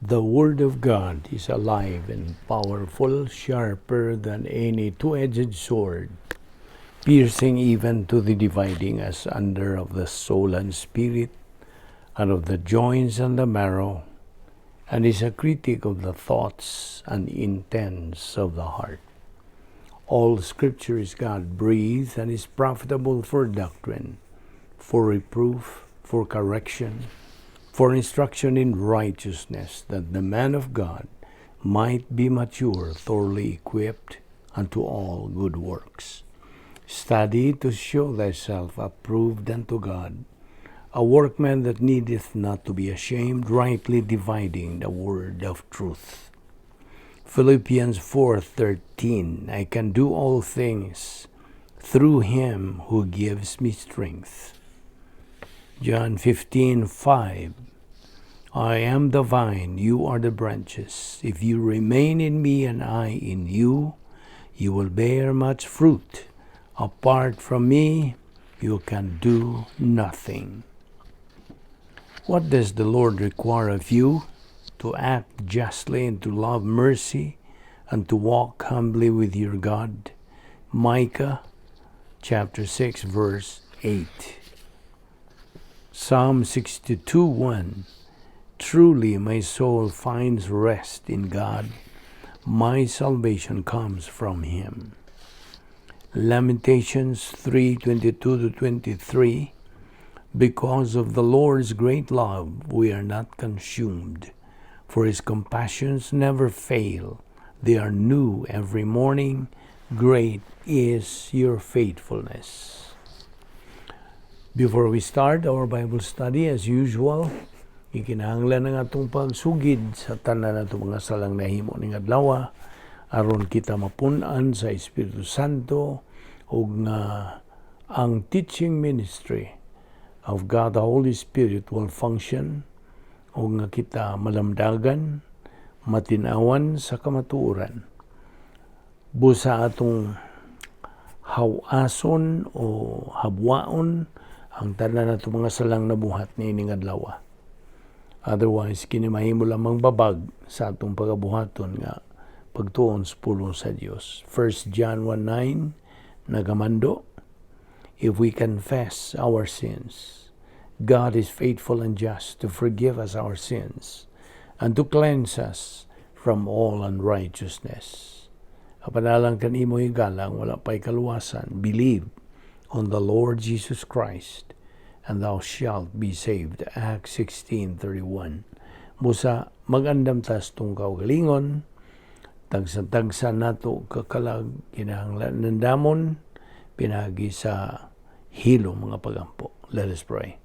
The Word of God is alive and powerful, sharper than any two-edged sword, piercing even to the dividing asunder of the soul and spirit, and of the joints and the marrow, and is a critic of the thoughts and intents of the heart. All Scripture is God-breathed and is profitable for doctrine, for reproof, for correction, for instruction in righteousness, that the man of God might be mature, thoroughly equipped unto all good works. Study to show thyself approved unto God, a workman that needeth not to be ashamed, rightly dividing the word of truth. Philippians 4:13, I can do all things through him who gives me strength. John 15:5, I am the vine, you are the branches. If you remain in me and I in you, you will bear much fruit. Apart from me, you can do nothing. What does the Lord require of you? To act justly and to love mercy and to walk humbly with your God. Micah chapter 6 verse 8. Psalm 62:1. Truly my soul finds rest in God. My salvation comes from him. Lamentations 3:22-23. Because of the Lord's great love, we are not consumed, for his compassions never fail. They are new every morning. Great is your faithfulness. Before we start our Bible study, as usual, ikinahanglan ng atong pagsugid sa tanan nato mga salang nahimo ning adlaw, aron kita mapun-an sa Espiritu Santo ug nga ang teaching ministry of God the Holy Spirit will function o nga kita malamdagan, matinawan sa kamatuoran. Busa atong hawason o habwaon ang tanan nato mga salang nabuhat niining adlaw. Otherwise, kini mahimo lamang babag sa atong pagabuhaton nga pagtuon sa pulong sa Dios. 1 John 1:9 nagamando, if we confess our sins, God is faithful and just to forgive us our sins and to cleanse us from all unrighteousness. Kapanalang kanimo higalang, wala pa'y kaluwasan. Believe on the Lord Jesus Christ and thou shalt be saved. Acts 16:31. Musa, magandam tas tong kaugalingon, tagsa-tagsa nato kakalag, kinahanglan nandamon, pinagi sa hilo mga pagampo. Let us pray.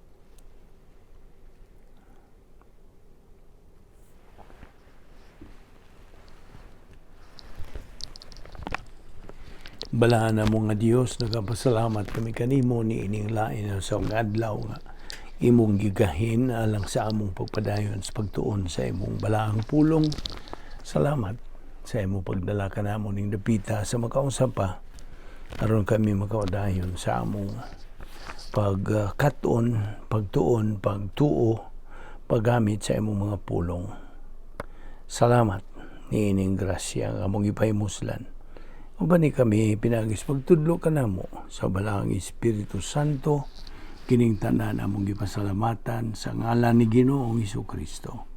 Balahan na mo nga Dios, nagapasalamat kami kanimo ni ining lain sa adlaw nga imong gigahin alang sa among pagpadayon sa pagtuon sa imong balahang pulong. Salamat sa imong pagdala kanamo ning dapita sa makausap pa aron kami makaudayon sa among pagkaton, pagtuon, pagtuo, paggamit sa imong mga pulong. Salamat ni ining grasya nga among ipahimoslan. Ubani kami pinagis pagtudlo kanamo sa balahang Espiritu Santo, kining tanan among gipasalamatan sa ngalan ni Ginoong Hesukristo.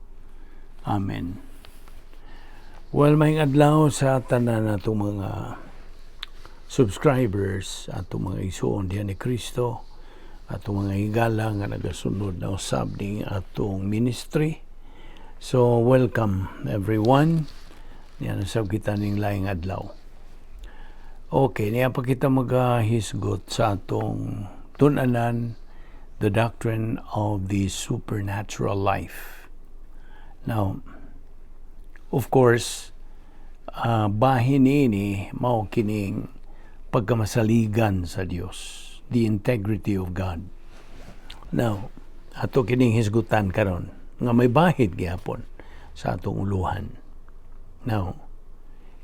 Amen. Well, maayong adlaw sa tanan natong mga subscribers, atong mga igsoon diyan ni Kristo, atong mga higala nga nagasunod na usab ning atong ministry. So, welcome everyone. Yan usab kita ning laing adlaw. Okay, niya pa kita maghisgot sa atong tunanan, the doctrine of the supernatural life. Now, of course, bahin ini mao kining pagkamasaligan sa Dios, the integrity of God. Now, ato kining hisgutan karon nga may bahid gyapon sa atong uluhan. Now,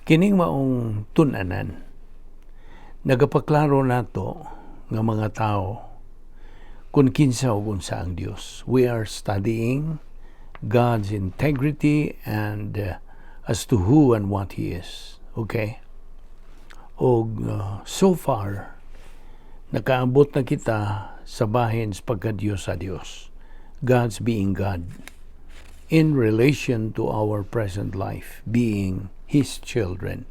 kining maong tunanan nagapaklaro nato nga mga tao kung kinsa ug unsa ang Dios. We are studying God's integrity and as to who and what He is. Okay? O so far, nakaabot na kita sa bahin sa pagka-Diyos sa Diyos. God's being God in relation to our present life, being His children.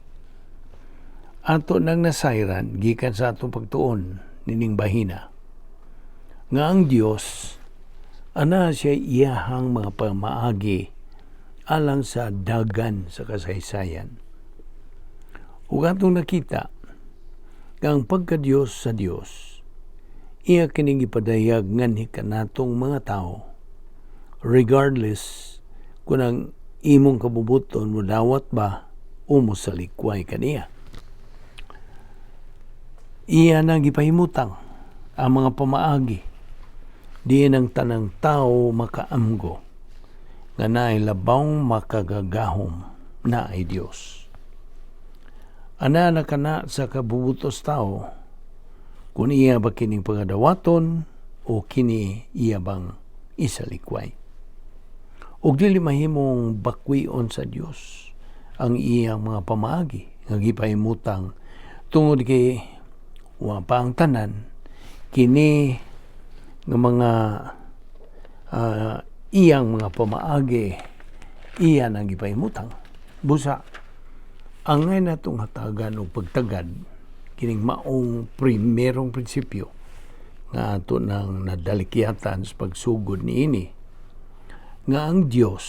Ato nang nasayran, gikan sa atong pagtuon, nining bahina, nga ang Diyos, ana siya iyahang mga pamaagi alang sa dagan sa kasaysayan. Ug atong nakita nga ang pagka-Diyos sa Diyos, iya kining ipadayag nganhi kanatong mga tao, regardless kung ang imong kabubuton mo dawat ba o mo salikway kaniya. Iya nang gipahimutang ang mga pamaagi, diin ang tanang tao makaamgo, nga naay labawng makagagahom na ay Diyos. Ana na kana sa kabubutos tao, kung iya ba kining pagadawaton o kini iya bang isalikway. Og dili mahimong bakwion sa Dios ang iyang mga pamaagi nga gipahimutang tungod kay wa pa ang tanan kini nga mga iyang mga pamaagi iya nang gipahimutang. Busa ang ngay natong hatagan o pagtagad kining maong primerong prinsipyo nga ato nang nadalikyatan sa pagsugod niini, nga ang Dios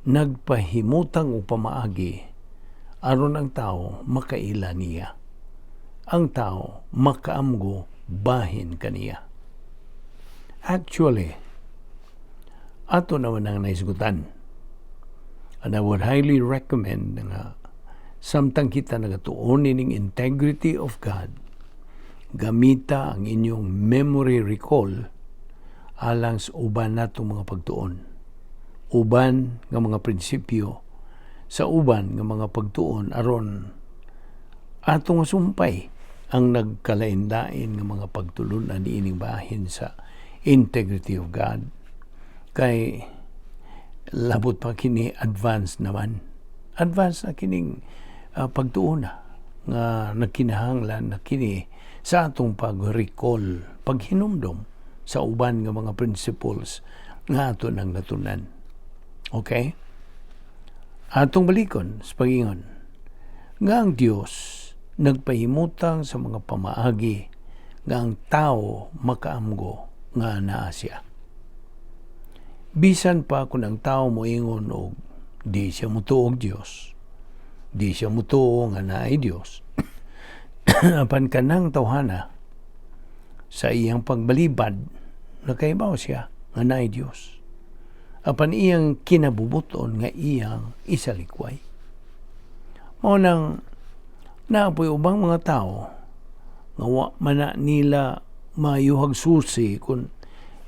nagpahimutang o pamaagi aron ang tao makaila niya, ang tao makaamgo bahin kaniya. Actually, ato naman ang naisgutan, and I would highly recommend nga samtang kita nagatuon ning integrity of God, gamita ang inyong memory recall alang sa uban natong mga pagtuon, uban nga mga prinsipyo sa uban nga mga pagtuon aron atong sumpay ang nagkalain-lain nga mga pagtulunan niining bahin sa integrity of God. Kay labot pa kini advance naman. Advance na kining pagtuon nga nagkinahanglan na kini sa atong pag-recall, paghinumdom sa uban nga mga principles nga ato nang natunan. Okay? Atong balikon sa pagingon nga ang Dios nagpahimutang sa mga pamaagi nga ang tao makaamgo nga naa siya. Bisan pa kung ang tao moingon og di siya mutuo og Dios, di siya mutuo nga naay Dios, apan kanang tawhana sa iyang pagbalibad nakaibaw siya nga naay Dios, apan iyang kinabubuton nga iyang isalikway. Mao nang naapoy ubang mga tao nga wa man nila mayuhag susi kung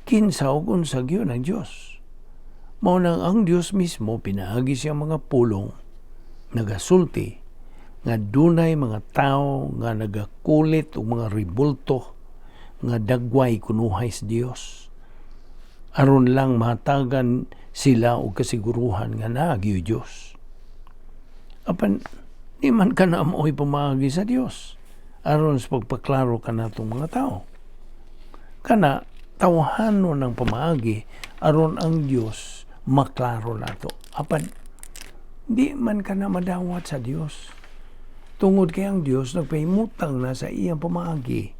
kinsa o kung sa giyon ang Diyos. Mao nang ang Diyos mismo pinaagi siya mga pulong nagasulti nga dunay mga tao nga nagakulit o mga ribulto nga dagway kunuhay sa Dios aron lang mahatagan sila og kasiguruhan nga naagyo Dios. Apan di man ka na mo'y pamaagi sa Dios aron sa pagpaklaro ka natong mga tao. Kana tawhanon ng pamaagi aron ang Dios maklaro nato. Apan di man ka na madawat sa Dios. Tungod kay ang Dios nagpahimutang na sa iyang pamaagi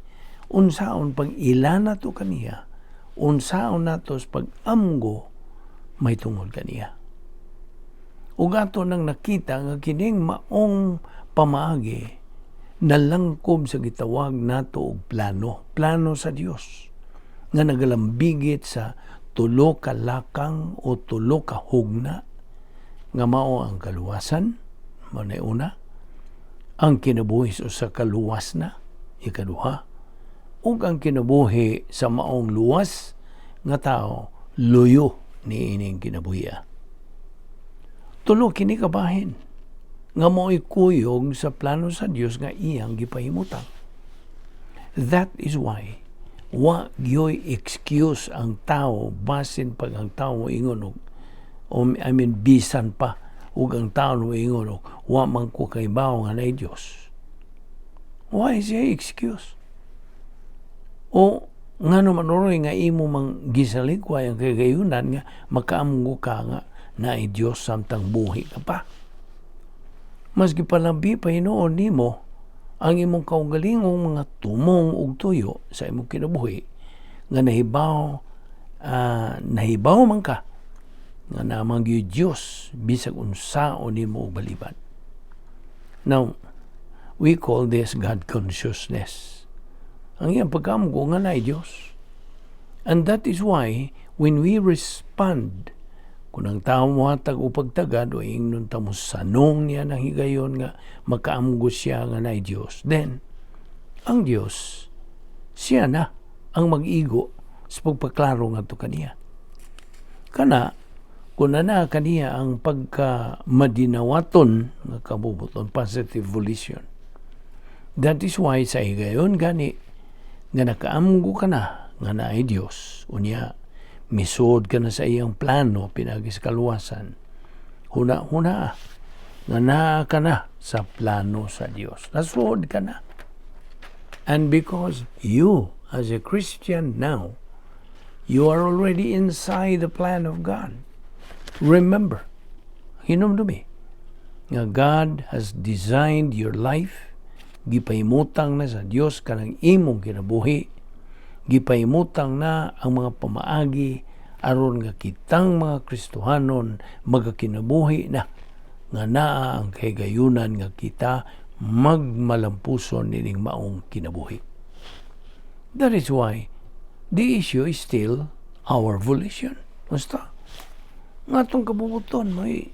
unsaon pag ilana to kaniya, unsaon nato sa pag-amgo may tungod kaniya. Ug ato nang nakita nga kining maong pamaagi nalangkob sa gitawag nato og plano sa Dios nga nagalambigit sa tulo ka lakang o tulo ka hugna nga mao ang kaluwasan, mao na una, ang kinabuhi sa kaluwas na, ikaduha, ug ang kinabuhi sa maong luwas nga tao, luyo ni ining kinabuhiya. Tulo kini kabahin nga mo'y kuyog sa plano sa Dios nga iyang gipahimutang. That is why wa gyoy excuse ang tao basin pag ang tao ingon og bisan pa ug ang taon moingon wa man ko kaibaw nga nay Dios. Why is it excuse? O nga naman oroy nga imo mang gisaligway ang kagayunan nga makaamgo ka nga naay Dios samtang buhi ka pa. Maski palabi pa hinuon nimo ang imong kaugalingong mga tumong ug tuyo sa imong kinabuhi nga nahibaw man ka nga namang gyud Dios bisag unsaon nimo og balibad. Now, we call this God consciousness. Ang iyang pagkaamgo nga naay Dios. And that is why when we respond, kung ang tao mo hatag o pagtagad o ingnon tamo sanong niya ng higayon nga makaamgo siya nga naay Dios, then ang Dios siya na ang mag-igo sa pagpaklaro nga to kaniya. Kana kung na kaniya ang pagka-madinawaton nga kabubuton, positive volition. That is why sa higayon gani nga nakaamgo ka na nga naay Dios, unya misod ka na sa iyang plano pinagi sa kaluwasan, huna nga naa ka na sa plano sa Dios. Nasud ka na. And because you, as a Christian now, you are already inside the plan of God. Remember, hinumdumi, nga God has designed your life, gipaimutang na sa Dios kanang imong kinabuhi, gipaimutang na ang mga pamaagi aron nga kitang mga Kristohanon magakinabuhi na nga naa ang kahigayunan nga kita magmalampuson nining maong kinabuhi. That is why the issue is still our volition. Basta nga itong kabubuton may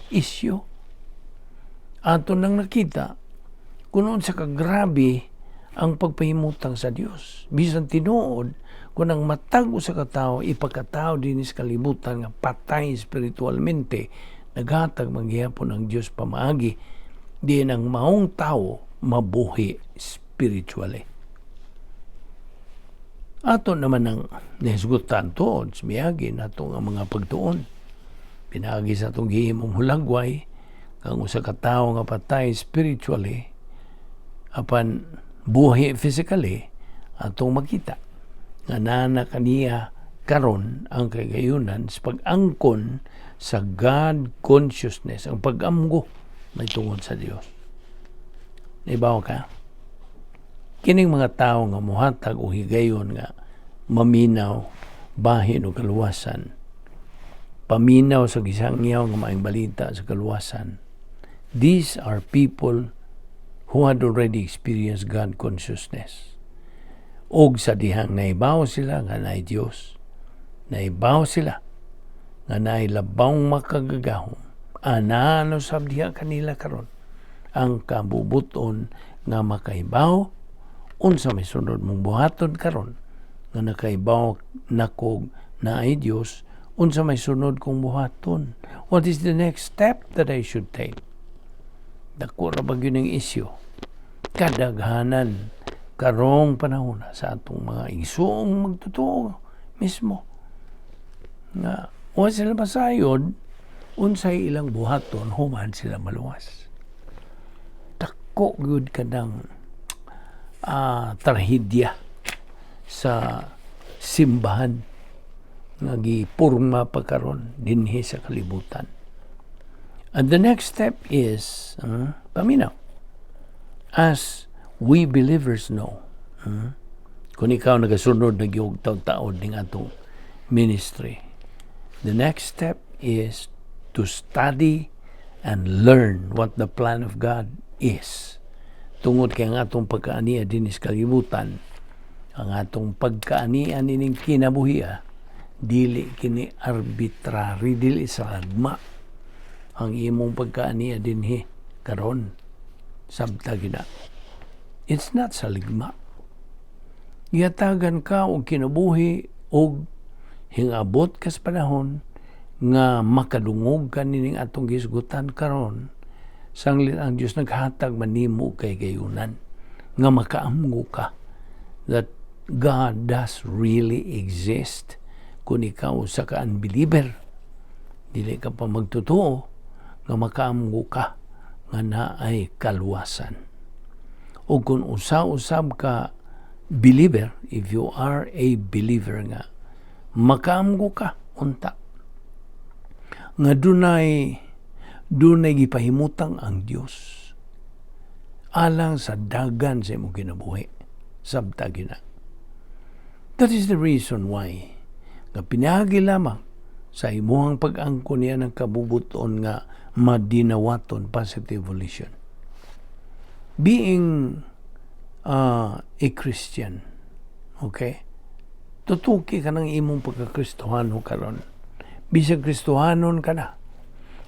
issue. Ato nang nakita kung sa kagrabe ang pagpahimutang sa Dios. Bisan tinuod, kung ang matag sa katao, ipagkatao din sa kalibutan nga patay spiritualmente, naghatag manggihapon ang Dios pamaagi, di ang maong tao mabuhi spiritually. Ato naman ang nesgutan to, miyagi na itong mga pagtuon. Pinagi sa itong gihimong hulagway, kang usa ka tawo nga patay spiritually, apan buhi physically, atong makita nga nana kaniya karon ang kagayunan sa pag-angkon sa God consciousness, ang pag-amgo may tungod sa Dios. Naibaw ka? Kining mga tawo nga muhatag o higayon nga maminaw, bahin o kaluwasan, paminaw sa gisangyaw nga maayong balita sa kaluwasan. These are people who had already experienced God consciousness. Og sa dihang naibaw sila nga naay Dios, naibaw sila nga naay labawng makagagahom, anano sab diha kanila karon ang kabubuton nga makaibaw unsa may sunod mong buhaton karon nga nakaibaw nakog naay Dios, unsa may sunod kong buhaton. What is the next step that I should take? Dako ra ba gyud ang issue. Kadaghanan karong panahon sa atong mga igsoong magtotoo mismo nga wa sila masayod unsay ilang buhaton human sila maluwas. Dako gyud kadang trahedya sa simbahan nga gipurma pa karon dinhi sa kalibutan. And the next step is paminaw. As we believers know, kung ikaw nagasunod nagyog taon-taon ning atong ministry, the next step is to study and learn what the plan of God is. Tungod kay ang atong pagkaaniya dinis kalibutan, ang atong pagkaaniya nining kinabuhiya, dili kini arbitrary, dili sa agma. Ang imong pagkaaniya dinhi karon sabta gina. It's not sa ligma. Gihatagan ka og kinabuhi og hingabot ka sa panahon nga makadungog ka nining atong gisgutan karon. Sanglit ang Dios naghatag manimo kay gayunan nga makaamgo ka that God does really exist kung ikaw sa ka-unbeliever. Dili ka pa magtotoo nga makaamgo ka nga naay kaluwasan. O kung usa-usab ka believer, if you are a believer nga, makaamgo ka unta nga dunay gipahimutang ang Dios alang sa dagan sa imong kinabuhi sabta gina. That is the reason why nga pinagi lamang sa imuhang pag-angkon niya ng kabubuton nga madinawaton positive volition. Being a Christian, okay? Tutuki ka ng imong pagka-Kristohano karon. Bisag Kristohanon ka na.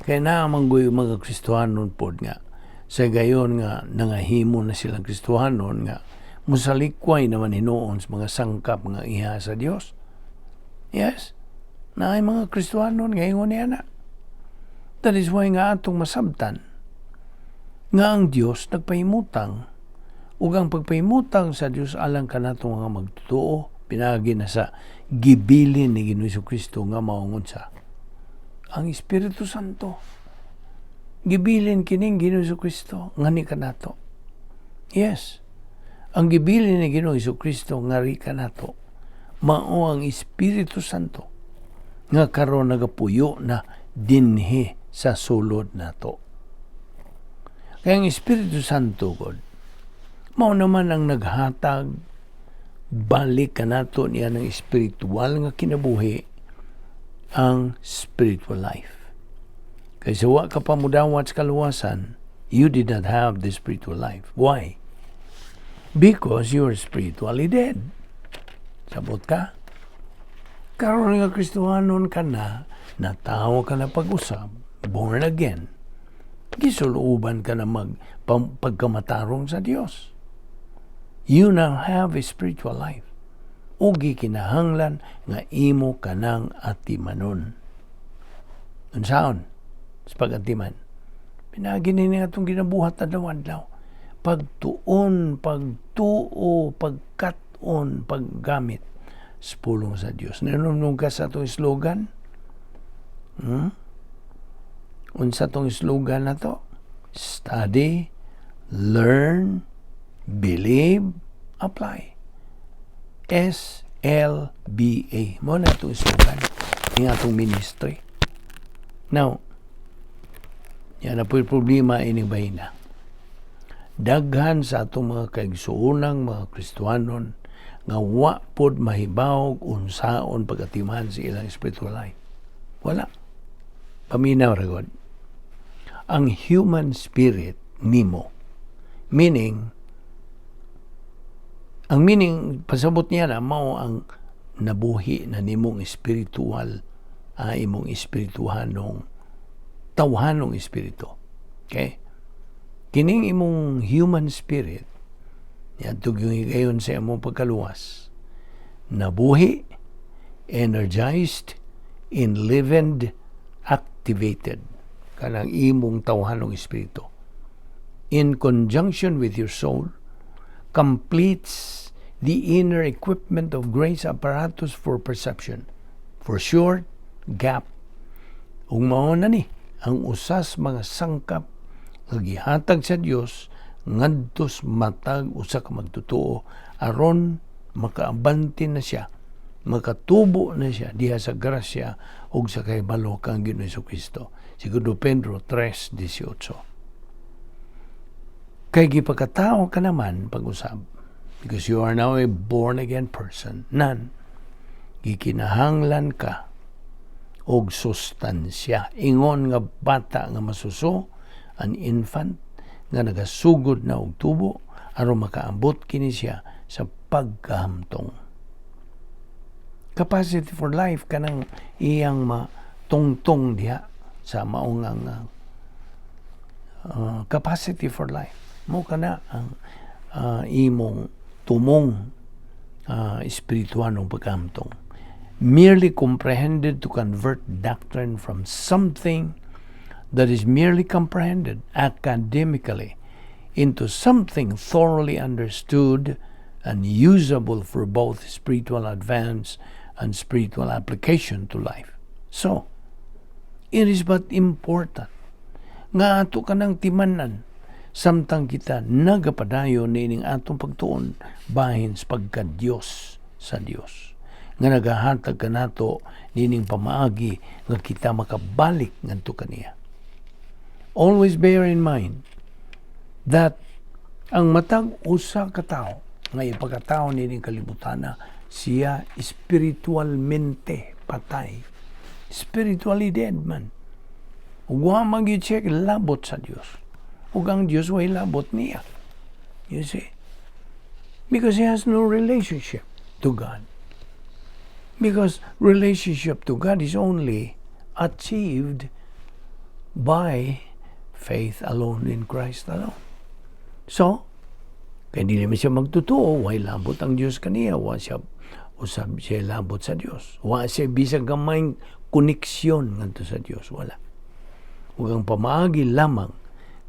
Kaya naamanggoy mga Kristohanon pod nga. Sa gayon nga nangahimo na silang Kristohanon nga musalikway naman hinoon sa mga sangkap nga iha sa Dios. Yes. Na ay mga Kristohanon nga ingon niya na. That is why nga atong masabtan nga ang Dios nagpahimutang ug ang pagpahimutang sa Dios alang kanato nga magtutuo pinagi na sa gibilin ni Ginoong Kristo nga maungon sa ang Espiritu Santo. Gibilin kining Ginoong Kristo nga ni kanato. Yes. Ang gibilin ni Ginoong Kristo nga ri kanato mao ang Espiritu Santo nga karon nagapuyo na dinhi sa sulod nato. Kaya ang Espiritu Santo God mao naman ang naghatag balik ka nato niya ng spiritual nga kinabuhi, ang spiritual life. Kaya sa wa ka pa mudawat sa kaluwasan, you did not have the spiritual life. Why? Because you are spiritually dead. Sabot ka? Karon nga Kristohanon ka na, natawo ka na pag-usab, born again, gisuluban ka na pagkamatarong sa Dios. You now have a spiritual life. O gikinahanglan nga imo kanang atimanon. Unsaon? Sa pag-atiman. Pinagi nini atong ginabuhat adlaw-adlaw. Pagtuon, pagtuo, pagkat-on, paggamit sa pulong sa Dios. Nanunong ka sa atong slogan? Unsa tong slogan na to? Study, learn, believe, apply. SLBA. Mo na itong slogan ng atong ministry. Now, yan na po yung problema inibay na. Daghan sa atong mga kaigsuunang mga Kristohanon nga wa pod mahibaw unsaon pagatiman sa ilang spiritual life. Wala. Paminaw ra gud. Ang human spirit nimo, meaning pasabot niya na mao ang nabuhi na nimong espiritual, imong espirituhanong tawhanong espiritu. Okay? Kining imong human spirit, yan tugyong higayon sa imong pagkaluwas, nabuhi, energized, enlivened, activated, kanang imong tawhanong espiritu. In conjunction with your soul, completes the inner equipment of grace apparatus for perception, for short, gap. Ug mao na ni ang usas mga sangkap nga gihatag sa Dios ngadtos matag usa ka magtutuo aron makaabante na siya, makatubo na siya diha sa grasya ug sa kahibalo kang Ginoong Jesucristo. Segundo Pedro 3:18. Kay gipagkatao ka naman pag-usab, because you are now a born-again person, gikinahanglan ka og sustansya. Ingon nga bata nga masuso, an infant, nga nagasugod na og tubo, aron makaambot kini siya sa pagkahamtong. Capacity for life kanang iyang matungtong diha sa maungang capacity for life. Mo kana ang imong tumong espirituanong pagkamtong. Merely comprehended to convert doctrine from something that is merely comprehended academically into something thoroughly understood and usable for both spiritual advance and spiritual application to life. So, It is but important nga ato kanang timanan samtang kita nagapadayon nining atong pagtuon bahin sa pagka-Dios sa Dios. Nga nagahatag kanato nining pamaagi nga kita makabalik ngadto kaniya. Always bear in mind that ang matag usa ka tawo nga ipagkatao nining kalibutana, siya spiritualmente patay. Spiritually dead man. Wa mag-check labot sa Dios. Ug ang Dios way labot niya. You see? Because he has no relationship to God. Because relationship to God is only achieved by faith alone in Christ alone. So, kaya di naman siya magtutuo, way labot ang Diyos kaniya, wa siya usab siya labot sa Diyos. Wa siya bisag gamay koneksyon ngadto sa Diyos, wala. Ug ang pamaagi lamang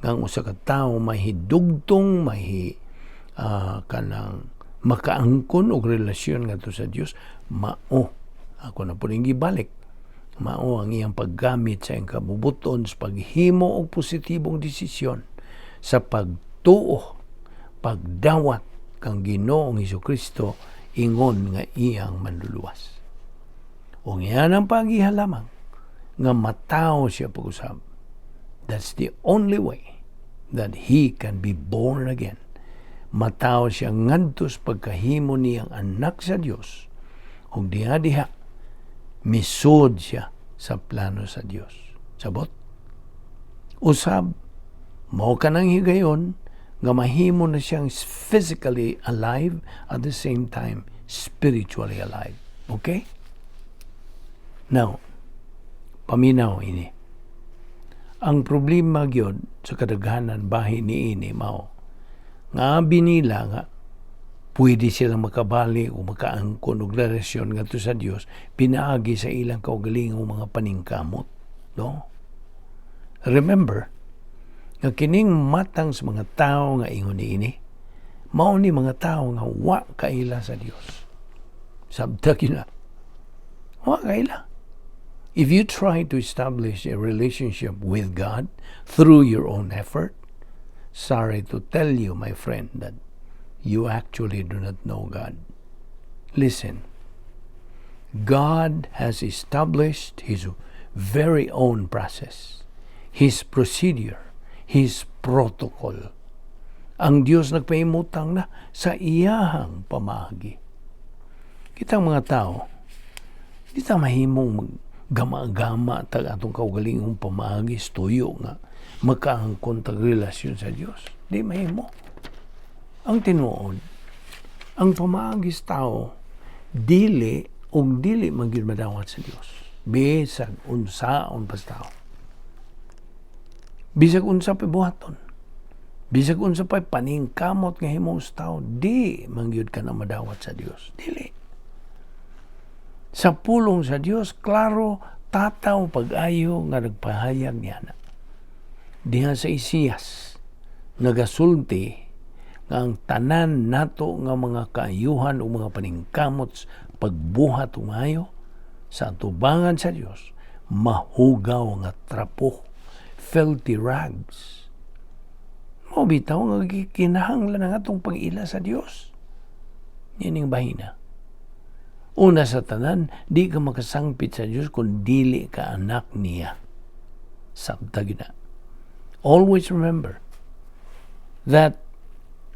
ng usa ka tawo mahidugtong, kanang makaangkon og relasyon ngadto sa Dios, mao ako na puning gibalik, mao ang iyang paggamit sa iyang kabubuton sa paghimo og positibong desisyon sa pagtuo, pagdawat kang Ginoong Hesukristo ingon nga iyang manluluwas. O yan ang paghihalamang nga matao siya pag-usab. That's the only way that he can be born again. Matao siya ngadto sa pagkahimo niyang anak sa Dios. Ug diha misud siya sa plano sa Dios. Sabot? Usab, mao kanang higayon nga mahimo na siyang physically alive at the same time spiritually alive. Okay? Now, paminaw ini. Ang problema gyud sa kadaghanan bahin ni ini mao nga binila nga pwede silang makabali o makaangkon og relasyon ngadto sa Dios pinaagi sa ilang kaugalingong mga paningkamot, no? Remember nga kining matang sa mga tao nga ingon niini mao ni mga tao nga wa kaila sa Dios. Sabta kina. Wa kaila. If you try to establish a relationship with God through your own effort, sorry to tell you, my friend, that you actually do not know God. Listen, God has established His very own process, His procedure, His protocol. Ang Diyos nagpahimutang na sa iyahang pamaagi. Kitang mga tao, di ta mahimong gama-gama tag atong kaugalingong pamaagi tuyo nga makaangkon tag relasyon sa Dios. Di mahimo. Ang tinuod, ang pamaagi sa tao dili man gyud madawat sa Dios. Bisag unsaon pa sa tao. Bisag unsa pa buhaton. Bisag unsa pa paningkamot nga himo sa tao, di man gyud ka na madawat sa Dios. Dili. Sa pulong sa Dios, klaro, tataw pag-ayo nga nagpahayag niya na. Diha sa Isiyas, nagasulti nga ang tanan nato nga mga kaayuhan o mga paningkamot pagbuhat umayo sa atubangan sa Dios, mahugaw nga trapo, filthy rags. Mabitaw nga kinahanglan nga atong pag-ila sa Dios. Yaning bahina. Una sa tanan, di ka makasangpit sa Diyos kung dili ka anak niya. Sabta gina. Always remember that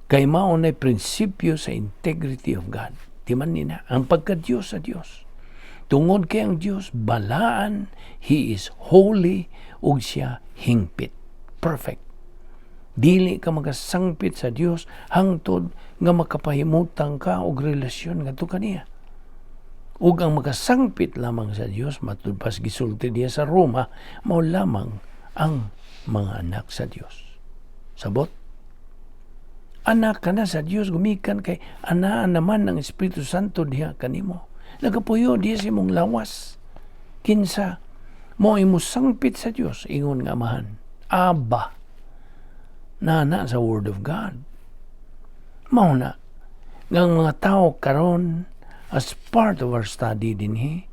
kay maon ay prinsipyo sa integrity of God. Timan nina, ang pagka-Diyos sa Diyos. Tungod kay ang Diyos, balaan, He is holy, ug siya hingpit. Perfect. Dili ka makasangpit sa Diyos hangtod nga makapahimutang ka og relasyon ngadto kaniya. Ug ang makasangpit lamang sa Dios matudpas gisulti diya sa Roma mao lamang ang mga anak sa Dios. Sabot? Anak ka na sa Dios gumikan kay anaa naman ng Espiritu Santo diha kanimo. Nagapuyo diya sa imong lawas. Kinsa mo imo sangpit sa Dios ingon nga amahan. Aba. Nana sa Word of God. Mao na ngang mga tao karon as part of our study dinhi,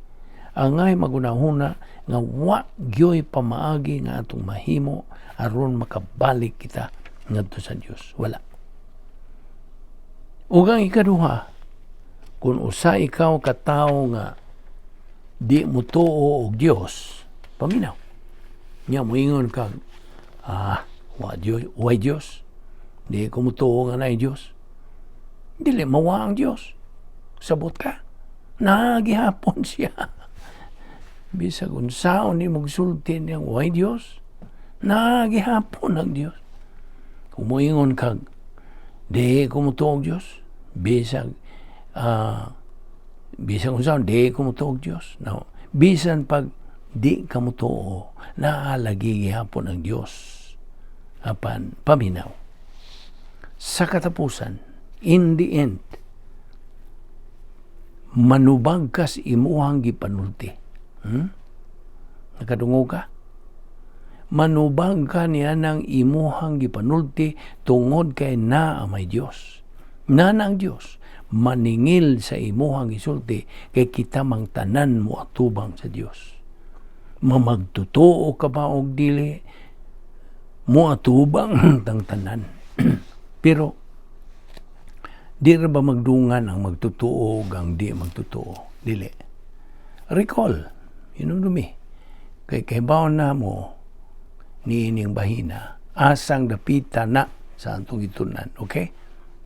angay magunahuna nga wa gyoy pamaagi nga atong mahimo aron makabalik kita ngadto sa Dios. Wala. Ug ang ikaduha, kung usa ikaw katawo nga di mo tuo og Dios, paminaw. Nya moingon kag why Dios? Di ko mo tuo nga naay Dios. Dili mawa ang Dios. Sabot ka. Nagihapon siya. Bisag unsaon ni magsulti niyang why Dios? Nagihapon ang Dios. Kumuingon kag di ko mo tuo og Dios. Bisag unsaon di ko mo tuo og Dios. No. Bisan pag di ka mo tuo, naalagi gihapon ang Dios. Apan paminaw. Sa katapusan, in the end, manubag kas imuhang gipanulti. Nakadungo ka? Manubag ka niya ng imuhang gipanulti tungod kay na may Diyos. Na ang Diyos, maningil sa imuhang isulti kay kita mang tanan mo atubang sa Diyos. Mamagtutuo ka ba og dili mo atubang tang tanan. Pero di ra ba magdungan ang magtutuo ang di magtutuo? Dili. Recall, dumi. Kay baon na mo niining bahina, asang dapita na sa atong itunan. Okay?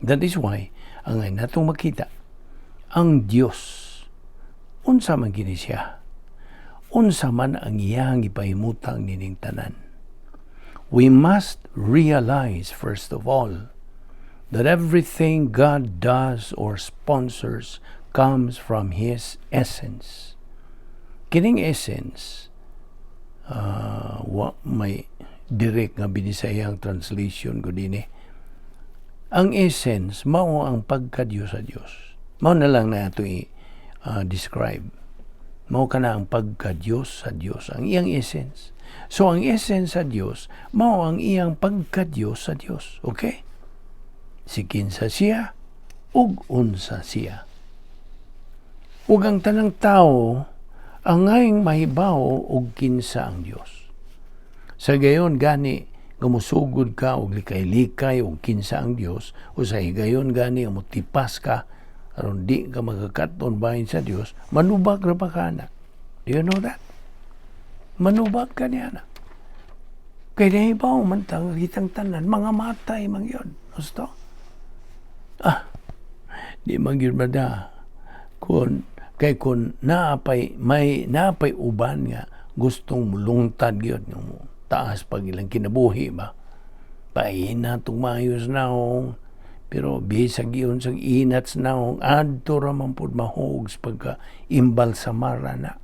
That is why, ang ay natong makita, ang Diyos, unsa man gini siya, unsa man ang iyang ipahimutang nining tanan. We must realize, first of all, that everything God does or sponsors comes from His essence. Kining essence, may direct nga binisayang translation ko din eh. Ang essence, mao ang pagka-Diyos sa Diyos. Mao na lang na ito describe. Mao ka na ang pagka-Diyos sa Diyos, ang iyang essence. So, ang essence sa Diyos, mao ang iyang pagka-Diyos sa Diyos. Okay? Si kinsa siya, ug unsa siya. Ug ang tanang tao, ang ngayong mahibaw og kinsa ang Diyos. Sa gayon gani, gamusugod ka og likay-likay og kinsa ang Diyos, o sa higayon gani mutipas ka aron di ka magakaton bahin sa Diyos, manubag ra pa ka na. Do you know that? Manubag ka niya na. Kaya nahibaw man tang kitang tanan, mga matay man yun. Gusto? Di man yun mada. Kung naapay uban nga gustong mulungtad yun, yung taas pag ilang kinabuhi ba? Paina itong mayos naong, pero bisag yun sa inats naong, adto raman po mahogs pagka imbalsamara na.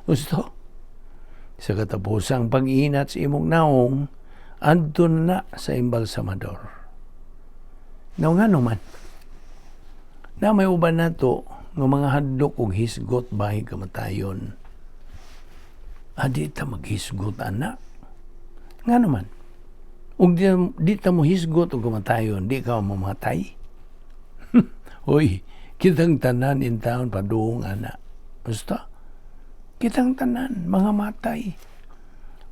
Gusto? Sa katapusang pag-inats imong naong, adto na sa imbalsamador. Now nga naman, na may uban na to, ng mga hadlok og hisgot bahay kamatayon. Di ta maghisgot, anak. Nga naman, ug di ta mo hisgot og kamatayon, di ka mamatay. Hoy, kitang tanan in taon padung, anak. Basta, kitang tanan, mga matay.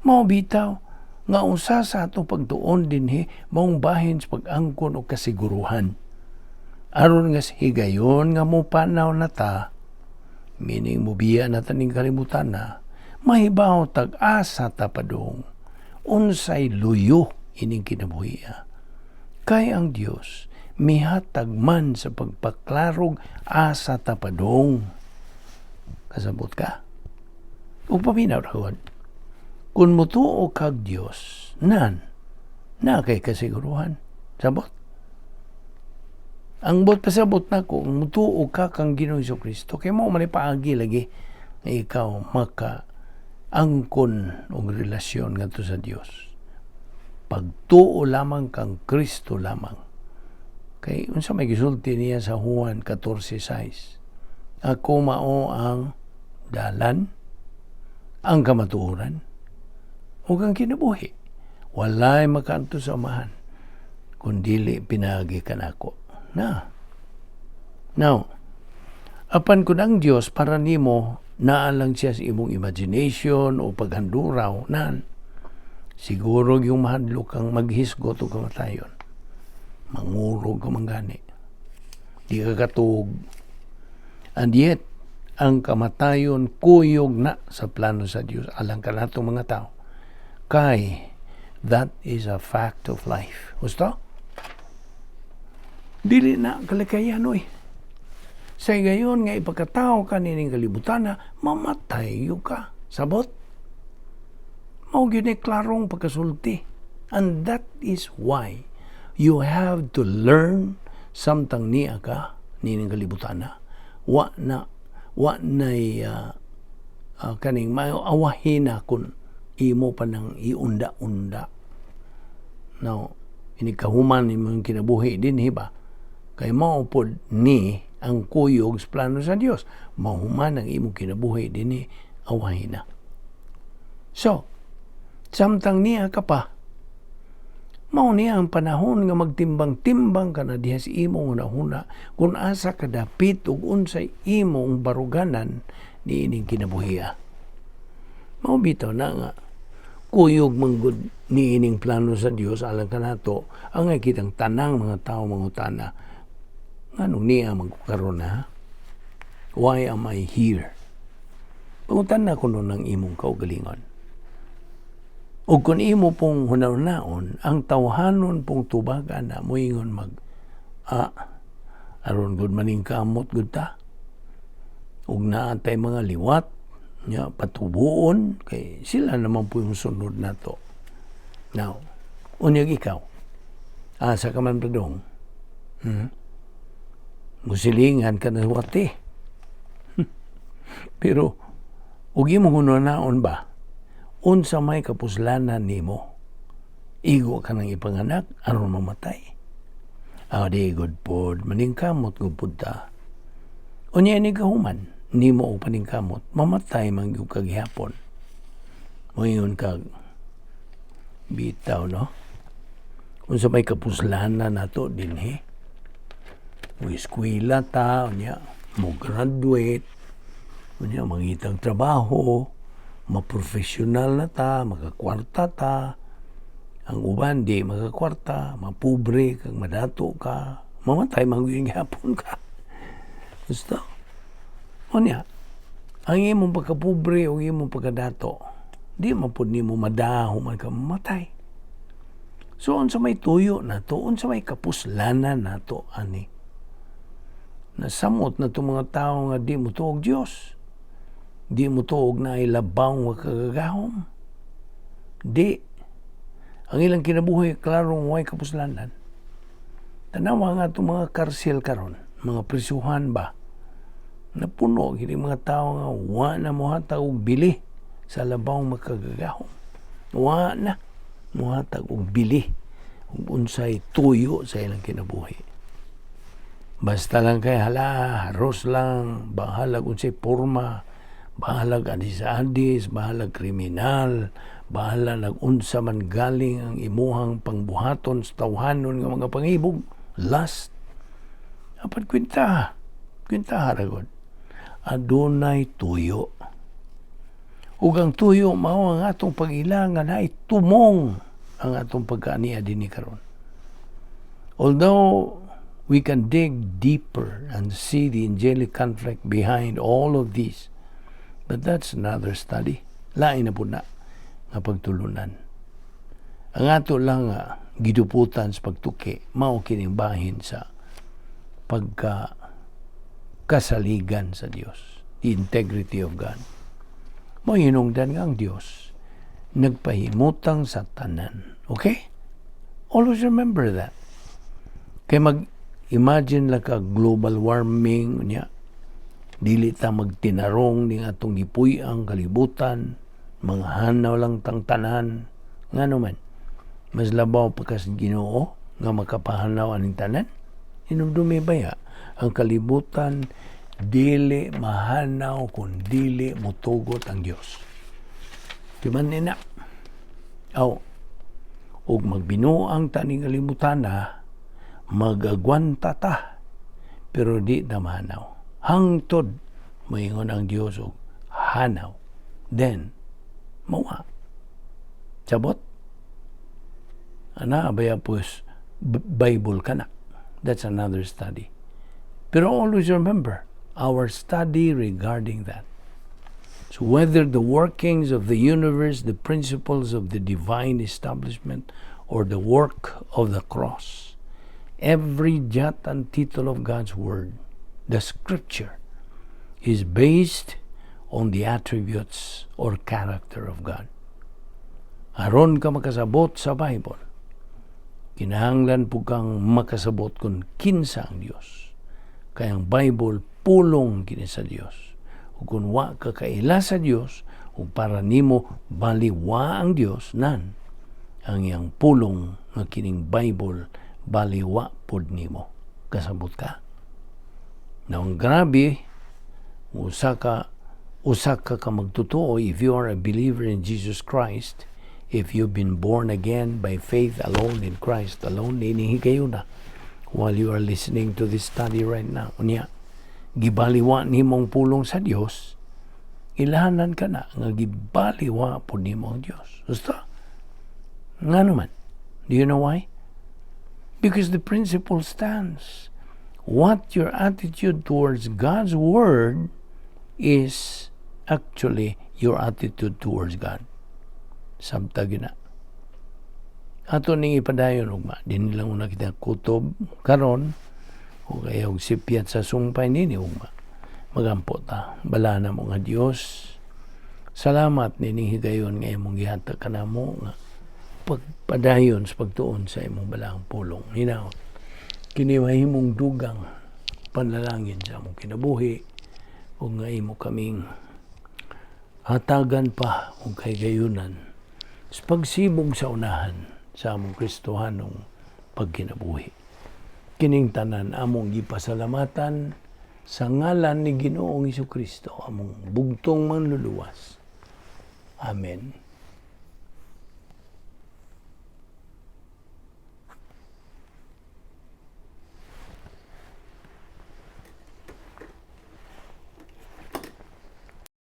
Mao bitaw, nga usa sa atong pagtuon dinhi, maong bahin sa pag-angkon o kasiguruhan. Aron nga higayon nga mo panaw na ta, meaning mubiya na taning kalimutan na, mahibaw tag-asa ta padung, unsay luyo ining kinabuhiya. Kay ang Dios mihatag man sa pagpaklarog asa ta padung. Kasabot ka? Upaminaw rawon. Kung mutuo kag Dios, na kay kasiguruhan. Sabot? Ang pasabot na ko, mutuo ka kang Ginoong Jesucristo, kay mo manipaagi lagi na ikaw maka-angkon og relasyon ngadto sa Dios. Pagtuo lamang kang Kristo lamang. Kay unsa may gisulti niya sa Juan 14:6. Ako mao ang dalan, ang kamatuoran, ug ang kinabuhi. Walay makaanto sa amahan kundili pinaagi kanako. Now, apan kun ang Dios para nimo naalang siya sa imong imagination o paghanduraw, nan, siguro yung mahadlok kang maghisgot o kamatayon. Mangurog ka manggani. Di ka katug. And yet, ang kamatayon kuyog na sa plano sa Diyos. Alang ka natong mga tao. Kay, that is a fact of life. Gusto? Dili na kalikayan, oy. Sa gayon nga ipagkatao ka nining kalibutan na mamatay yung ka. Sabot? Mao gyud ni klarong pagkasulti. And that is why you have to learn samtang niya ka nining kalibutan na. Wa na kaning maawahin na kung imo pa nang iunda-unda. Now, inikahuman ni mong kinabuhi din, hiba? Kay maupod ni ang kuyog sa plano sa Diyos. Mahuman ang imong kinabuhi din ni awahin na. So, samtang niya ka pa, mao niya ang panahon nga magtimbang-timbang ka na diha sa imong una-una kung asa ka dapit ug unsay imong baruganan ni ining kinabuhiya. Mao bitaw na nga kuyog manggod ni ining plano sa Dios alang kanato ang kitang tanang mga tao mangutana nganong niya magkaron na? Why am I here? Pangutan na kuno ng imong kaugalingon. O kung imo pong hunaw-naon, ang tawhanon pong tubagan na moingon aron gud maning kamot gud ta. Ug naatay mga liwat, nya patubuon, kay sila naman po yung sunod nato. Now, unyag ikaw, asa ka man padong, musilingan ka na wati. Pero, ug imo hunaw-naon ba, unsa may kapuslanan nimo, igo ka nang ipanganak aron mamatay. Di good pod maningkamot gud pod ta. Unya ni kahuman nimo og paningkamot, mamatay man gyud kag gihapon. Moingon kag bitaw no. Unsa may kapuslanan nato dinhi. Eskwela ta unya mo graduate, unya mangitang trabaho, maprofesional na ta, magakwarta ta. Ang uban di magakwarta, mapobre kag madato ka, mamatay mangyud gihapon ka. Gusto? Unya, ang imong pagkapobre o imong pagkadato, di mapud nimo madaho man ka mamatay. So unsa may tuyo nato, unsa may kapuslanan nato ani? Nasamot na itong mga tao nga di mo tuog Diyos. Di mo tuog na ilabaw nga kagagahom. Di. Ang ilang kinabuhi, klarong way kapuslanan. Tanawa nga itong mga karsel karon, mga prisuhan ba, napuno, hindi mga tao nga, wa na muhatag og bili sa labaw makagagahom. Wa na muhatag og bili ug unsay tuyo sa ilang kinabuhi. Basta lang kay haros lang, bahalag unsay porma, bahalag adis-adis, bahalag kriminal, bahala nag-unsa man galing ang imuhang pangbuhaton sa tawhanon nga mga pangibog, lust. Apat kwenta haragod. Adunay tuyo. Ug ang tuyo mao ang atong pag-ilangan ay tumong ang atong pagkaaniya dinhi karon. Although we can dig deeper and see the angelic conflict behind all of these. But that's another study. Lain na po na nga pagtulunan. Ang ato lang giduputan sa pagtuki, mao kining bahin sa kasaligan sa Dios. The integrity of God. Mao hinungdan nga ang Dios nagpahimutang sa tanan. Okay? Always remember that. Kay imagine lang ka global warming niya. Dili ta magtinarong ning atong gipuy ang kalibutan, mga hanaw lang tang tanan. Ngano man, mas labaw pa kas Ginoo nga makapahanaw aning tanan. Hinumdumi baya ang kalibutan dili mahanaw kung dili mutugot ang Dios. Diman nina. Og magbinuang taning kalibutan na magagwanta ta pero di na mahanaw. Hangtod moingon ang Dios og hanaw, then mawa. Sabot? Ana abaya pues Bible ka na. That's another study. Pero always remember our study regarding that. So whether the workings of the universe, the principles of the divine establishment, or the work of the cross, every jot and tittle of God's Word, the Scripture, is based on the attributes or character of God. Aron ka makasabot sa Bible, kinahanglan po kang makasabot kung kinsa ang Diyos. Kaya ang Bible pulong kini sa Diyos. O kung wa ka kaila sa Diyos, o para nimo baliwa ang Diyos, nan ang iyang pulong nga kining Bible baliwa pod nimo. Kasabot ka. Now, ang grabe, usa ka magtotoo if you are a believer in Jesus Christ, if you've been born again by faith alone in Christ alone, inihigayo na while you are listening to this study right now. Unya, gibaliwa nimong pulong sa Dios, ilahanan ka na nga gibaliwa po nimo ang Dios. Gusto? Nga naman. Do you know why? Because the principle stands. What your attitude towards God's Word is actually your attitude towards God. Samtag na. Ato ning ipadayon ugma, din lang una kita kutob karon o kaya og sipyat sa sumpay nini ugma. Magampo ta, bala na mo nga Dios. Salamat nini higayon nga imong gihatag kanamo nga pagpadayon sa pagtuon sa imong balang pulong. Hinaot, kini mahimong dugang panalangin sa among kinabuhi o nga imo kaming hatagan pa o kay gayunan sa pagsibog sa unahan sa among Kristohanong pagkinabuhi. Kining tanan among gipasalamatan sa ngalan ni Ginoong Hesukristo, among bugtong manluluwas. Amen.